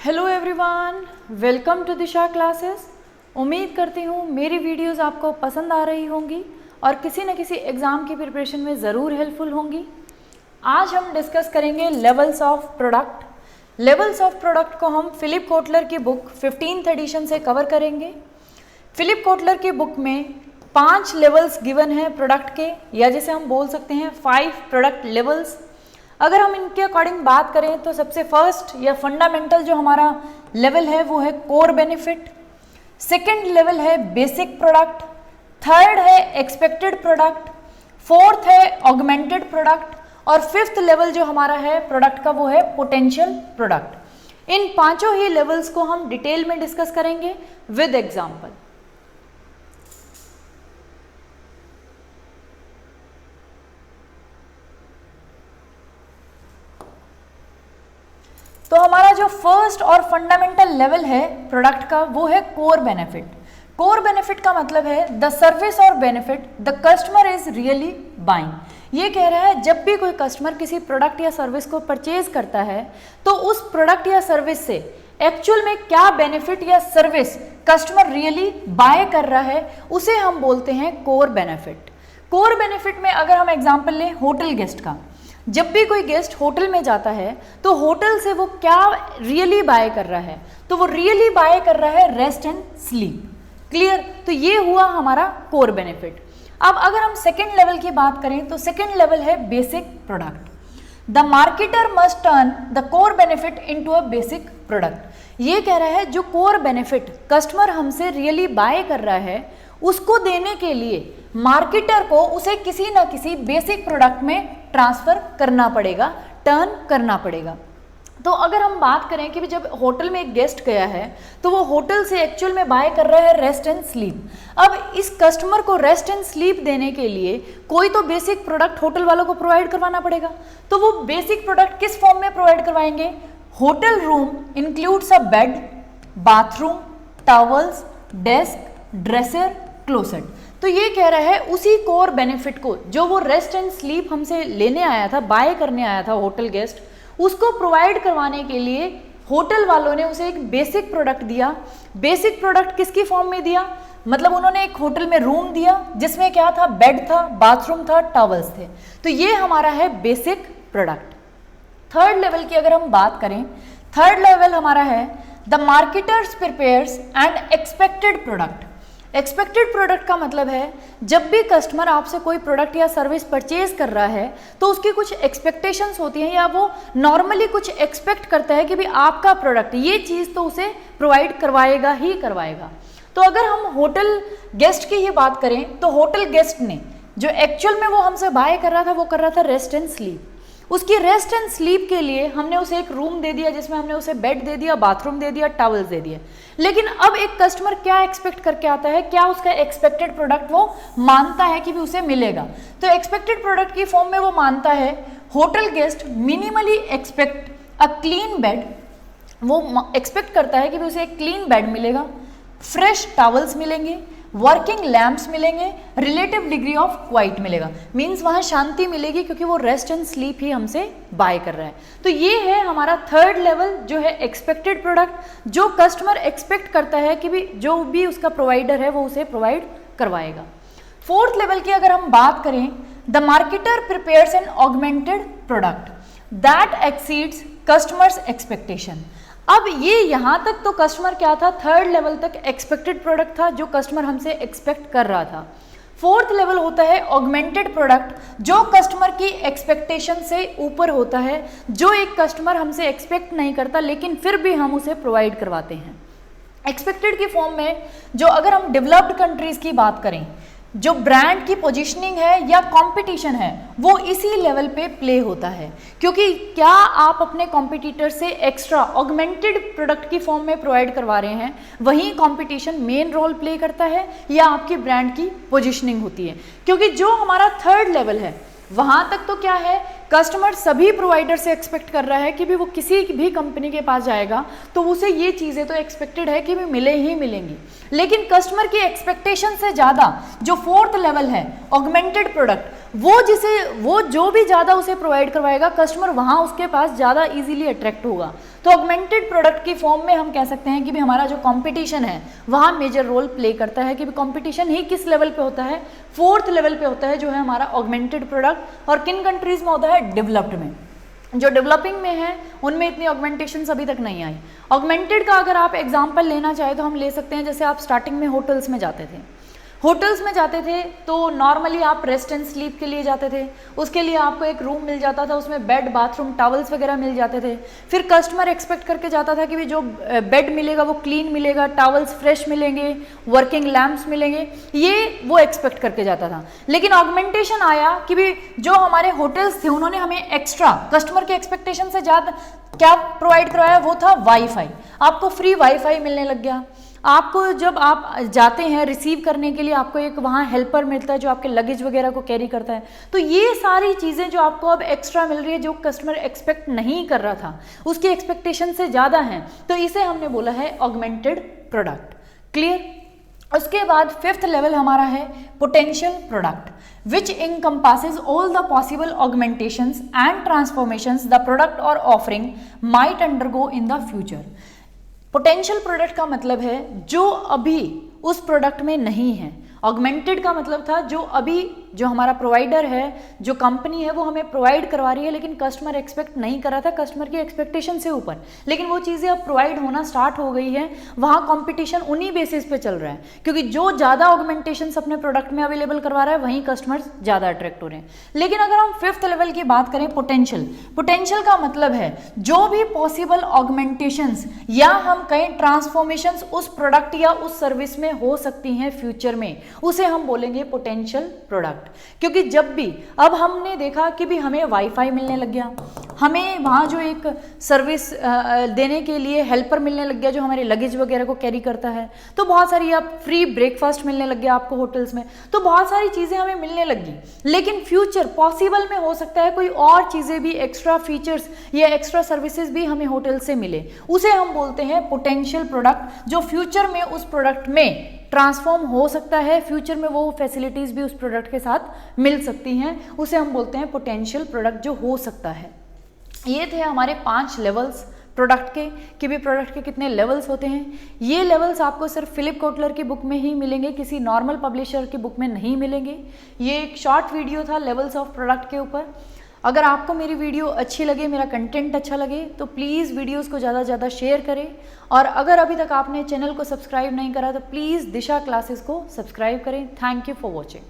Hello everyone, welcome to Disha classes. उम्मीद करती हूँ मेरी वीडियोस आपको पसंद आ रही होंगी और किसी न किसी एग्ज़ाम की प्रिपरेशन में ज़रूर हेल्पफुल होंगी। आज हम डिस्कस करेंगे levels of product. Levels of product को हम फिलिप कोटलर की बुक 15th एडिशन से कवर करेंगे। फिलिप कोटलर की बुक में 5 लेवल्स गिवन हैं प्रोडक्ट के, या जैसे हम बोल सकते हैं 5 प्रोडक्ट लेवल्स। अगर हम इनके अकॉर्डिंग बात करें तो सबसे फर्स्ट या फंडामेंटल जो हमारा लेवल है वो है कोर बेनिफिट, सेकंड लेवल है बेसिक प्रोडक्ट, थर्ड है एक्सपेक्टेड प्रोडक्ट, फोर्थ है ऑगमेंटेड प्रोडक्ट और फिफ्थ लेवल जो हमारा है प्रोडक्ट का वो है पोटेंशियल प्रोडक्ट। इन पांचों ही लेवल्स को हम डिटेल में डिस्कस करेंगे विद एग्जांपल। तो हमारा जो फर्स्ट और फंडामेंटल लेवल है प्रोडक्ट का वो है कोर बेनिफिट। कोर बेनिफिट का मतलब है द सर्विस और benefit the customer is really buying. ये कह रहा है जब भी कोई कस्टमर किसी प्रोडक्ट या सर्विस को परचेज करता है तो उस प्रोडक्ट या सर्विस से एक्चुअल में क्या बेनिफिट या सर्विस कस्टमर रियली बाय कर रहा है उसे हम बोलते हैं कोर बेनिफिट। कोर बेनिफिट में अगर हम एग्जाम्पल लें होटल गेस्ट का, जब भी कोई गेस्ट होटल में जाता है तो होटल से वो क्या रियली बाय कर रहा है, तो वो रियली बाय कर रहा है रेस्ट एंड स्लीप। क्लियर? तो ये हुआ हमारा कोर बेनिफिट। अब अगर हम सेकेंड लेवल की बात करें तो सेकेंड लेवल है basic product. The marketer must turn the core benefit into a basic product. ये कह रहा है जो कोर बेनिफिट कस्टमर हमसे रियली बाय कर रहा है उसको देने के लिए मार्केटर को उसे किसी ना किसी बेसिक प्रोडक्ट में ट्रांसफर करना पड़ेगा, टर्न करना पड़ेगा। तो अगर हम बात करें कि जब होटल में एक गेस्ट गया है तो वो होटल से एक्चुअल में बाय कर रहा है रेस्ट एंड स्लीप। अब इस कस्टमर को रेस्ट एंड स्लीप देने के लिए कोई तो बेसिक प्रोडक्ट होटल वालों को प्रोवाइड करवाना पड़ेगा। तो वो बेसिक प्रोडक्ट किस फॉर्म में प्रोवाइड करवाएंगे? Hotel room includes a bed, bathroom, towels, desk, dresser, closet. तो ये कह रहा है उसी कोर बेनिफिट को जो वो रेस्ट एंड स्लीप हमसे लेने आया था, बाय करने आया था होटल गेस्ट, उसको प्रोवाइड करवाने के लिए होटल वालों ने उसे एक बेसिक प्रोडक्ट दिया। बेसिक प्रोडक्ट किसकी फॉर्म में दिया? मतलब उन्होंने एक होटल में रूम दिया जिसमें क्या था? बेड था, बाथरूम था, टॉवल्स थे। तो ये हमारा है बेसिक प्रोडक्ट। थर्ड लेवल की अगर हम बात करें, थर्ड लेवल हमारा है the marketers prepares and expected product. Expected product का मतलब है जब भी कस्टमर आपसे कोई प्रोडक्ट या सर्विस परचेज कर रहा है तो उसकी कुछ एक्सपेक्टेशंस होती हैं या वो नॉर्मली कुछ एक्सपेक्ट करता है कि भी आपका प्रोडक्ट ये चीज़ तो उसे प्रोवाइड करवाएगा ही करवाएगा। तो अगर हम होटल गेस्ट की ही बात करें तो होटल गेस्ट ने जो एक्चुअल में वो हमसे बाय कर रहा था वो कर रहा था रेस्ट एंड स्लीप। उसकी रेस्ट एंड स्लीप के लिए हमने उसे एक रूम दे दिया जिसमें हमने उसे बेड दे दिया, बाथरूम दे दिया, टॉवल्स दे दिए। लेकिन अब एक कस्टमर क्या एक्सपेक्ट करके आता है, क्या उसका एक्सपेक्टेड प्रोडक्ट वो मानता है कि भी उसे मिलेगा? तो एक्सपेक्टेड प्रोडक्ट की फॉर्म में वो मानता है hotel guest minimally expect a clean bed. वो एक्सपेक्ट करता है कि भी उसे एक क्लीन बेड मिलेगा, फ्रेश टॉवल्स मिलेंगे, वर्किंग लैम्प्स मिलेंगे, रिलेटिव डिग्री ऑफ क्वाइट मिलेगा। मीन्स वहाँ शांति मिलेगी क्योंकि वो रेस्ट एंड स्लीप ही हमसे बाय कर रहा है। तो ये है हमारा थर्ड लेवल जो है एक्सपेक्टेड प्रोडक्ट, जो कस्टमर एक्सपेक्ट करता है कि भी जो भी उसका प्रोवाइडर है वो उसे प्रोवाइड करवाएगा। फोर्थ लेवल की अगर हम बात करें, the marketer prepares an augmented product that exceeds customers expectation. अब ये यहाँ तक तो कस्टमर क्या था? थर्ड लेवल तक एक्सपेक्टेड प्रोडक्ट था जो कस्टमर हमसे एक्सपेक्ट कर रहा था। फोर्थ लेवल होता है ऑगमेंटेड प्रोडक्ट, जो कस्टमर की एक्सपेक्टेशन से ऊपर होता है, जो एक कस्टमर हमसे एक्सपेक्ट नहीं करता लेकिन फिर भी हम उसे प्रोवाइड करवाते हैं। एक्सपेक्टेड की फॉर्म में जो अगर हम डेवलप्ड कंट्रीज की बात करें, जो ब्रांड की पोजीशनिंग है या कंपटीशन है वो इसी लेवल पे प्ले होता है, क्योंकि क्या आप अपने कॉम्पिटिटर से एक्स्ट्रा ऑगमेंटेड प्रोडक्ट की फॉर्म में प्रोवाइड करवा रहे हैं, वही कंपटीशन मेन रोल प्ले करता है या आपकी ब्रांड की पोजीशनिंग होती है। क्योंकि जो हमारा थर्ड लेवल है वहाँ तक तो क्या है, कस्टमर सभी प्रोवाइडर से एक्सपेक्ट कर रहा है कि भी वो किसी भी कंपनी के पास जाएगा तो उसे ये चीज़ें तो एक्सपेक्टेड है कि भी मिले ही मिलेंगी। लेकिन कस्टमर की एक्सपेक्टेशन से ज़्यादा जो फोर्थ लेवल है ऑगमेंटेड प्रोडक्ट, वो जो भी ज़्यादा उसे प्रोवाइड करवाएगा कस्टमर वहाँ उसके पास ज़्यादा इजीली अट्रैक्ट होगा। तो ऑगमेंटेड प्रोडक्ट की फॉर्म में हम कह सकते हैं कि भी हमारा जो कंपटीशन है वहाँ मेजर रोल प्ले करता है कि भी कंपटीशन ही किस लेवल पे होता है, 4th लेवल पे होता है जो है हमारा ऑगमेंटेड प्रोडक्ट। और किन कंट्रीज़ में होता है? डेवलप्ड में। जो डेवलपिंग में है उनमें इतनी ऑगमेंटेशन अभी तक नहीं आई। ऑगमेंटेड का अगर आप एग्जांपल लेना चाहे तो हम ले सकते हैं, जैसे आप स्टार्टिंग में होटल्स में जाते थे, तो नॉर्मली आप रेस्ट एंड स्लीप के लिए जाते थे, उसके लिए आपको एक रूम मिल जाता था, उसमें बेड, बाथरूम, टॉवल्स वगैरह मिल जाते थे। फिर कस्टमर एक्सपेक्ट करके जाता था कि भी जो बेड मिलेगा वो क्लीन मिलेगा, टॉवल्स फ्रेश मिलेंगे, वर्किंग लैम्प्स मिलेंगे, ये वो एक्सपेक्ट करके जाता था। लेकिन ऑगमेंटेशन आया कि भी जो हमारे होटल्स थे उन्होंने हमें एक्स्ट्रा कस्टमर के एक्सपेक्टेशन से ज़्यादा क्या प्रोवाइड करवाया, वो था वाईफाई। आपको फ्री वाईफाई मिलने लग गया। आपको जब आप जाते हैं रिसीव करने के लिए आपको एक वहाँ हेल्पर मिलता है जो आपके लगेज वगैरह को कैरी करता है। तो ये सारी चीज़ें जो आपको अब एक्स्ट्रा मिल रही है, जो कस्टमर एक्सपेक्ट नहीं कर रहा था, उसकी एक्सपेक्टेशन से ज़्यादा है, तो इसे हमने बोला है ऑगमेंटेड प्रोडक्ट। क्लियर? उसके बाद 5th लेवल हमारा है potential product, which encompasses all the possible augmentations and transformations the product or offering might undergo in the future। Potential product का मतलब है जो अभी उस प्रोडक्ट में नहीं है। ऑगमेंटेड का मतलब था जो अभी जो हमारा प्रोवाइडर है, जो कंपनी है, वो हमें प्रोवाइड करवा रही है लेकिन कस्टमर एक्सपेक्ट नहीं कर रहा था, कस्टमर की एक्सपेक्टेशन से ऊपर, लेकिन वो चीज़ें अब प्रोवाइड होना स्टार्ट हो गई है। वहाँ कंपटीशन उन्हीं बेसिस पे चल रहा है, क्योंकि जो ज़्यादा ऑगमेंटेशन अपने प्रोडक्ट में अवेलेबल करवा रहा है वहीं कस्टमर्स ज़्यादा अट्रैक्ट हो रहे हैं। लेकिन अगर हम 5th लेवल की बात करें, पोटेंशियल का मतलब है जो भी पॉसिबल ऑगमेंटेशंस या हम कहें ट्रांसफॉर्मेशंस उस प्रोडक्ट या उस सर्विस में हो सकती हैं फ्यूचर में, उसे हम बोलेंगे पोटेंशियल प्रोडक्ट। क्योंकि जब भी अब हमने देखा कि भी हमें वाईफाई मिलने लग गया, हमें वहाँ जो एक सर्विस देने के लिए हेल्पर मिलने लग गया जो हमारे लगेज वगैरह को कैरी करता है, तो बहुत सारी आप फ्री ब्रेकफास्ट मिलने लग गया आपको होटल्स में, तो बहुत सारी चीज़ें हमें मिलने लगी। लेकिन फ्यूचर पॉसिबल में हो सकता है कोई और चीज़ें भी, एक्स्ट्रा फीचर्स या एक्स्ट्रा सर्विसेज भी हमें होटल से मिले, उसे हम बोलते हैं पोटेंशियल प्रोडक्ट, जो फ्यूचर में उस प्रोडक्ट में ट्रांसफॉर्म हो सकता है, फ्यूचर में वो फैसिलिटीज़ भी उस प्रोडक्ट के साथ मिल सकती हैं, उसे हम बोलते हैं पोटेंशियल प्रोडक्ट जो हो सकता है। ये थे हमारे 5 लेवल्स प्रोडक्ट के, कि भी प्रोडक्ट के कितने लेवल्स होते हैं। ये लेवल्स आपको सिर्फ फिलिप कोटलर की बुक में ही मिलेंगे, किसी नॉर्मल पब्लिशर की बुक में नहीं मिलेंगे। ये एक शॉर्ट वीडियो था लेवल्स ऑफ प्रोडक्ट के ऊपर। अगर आपको मेरी वीडियो अच्छी लगे, मेरा कंटेंट अच्छा लगे, तो प्लीज़ वीडियोस को ज़्यादा से ज़्यादा शेयर करें। और अगर अभी तक आपने चैनल को सब्सक्राइब नहीं करा तो प्लीज़ दिशा क्लासेस को सब्सक्राइब करें। Thank you for watching.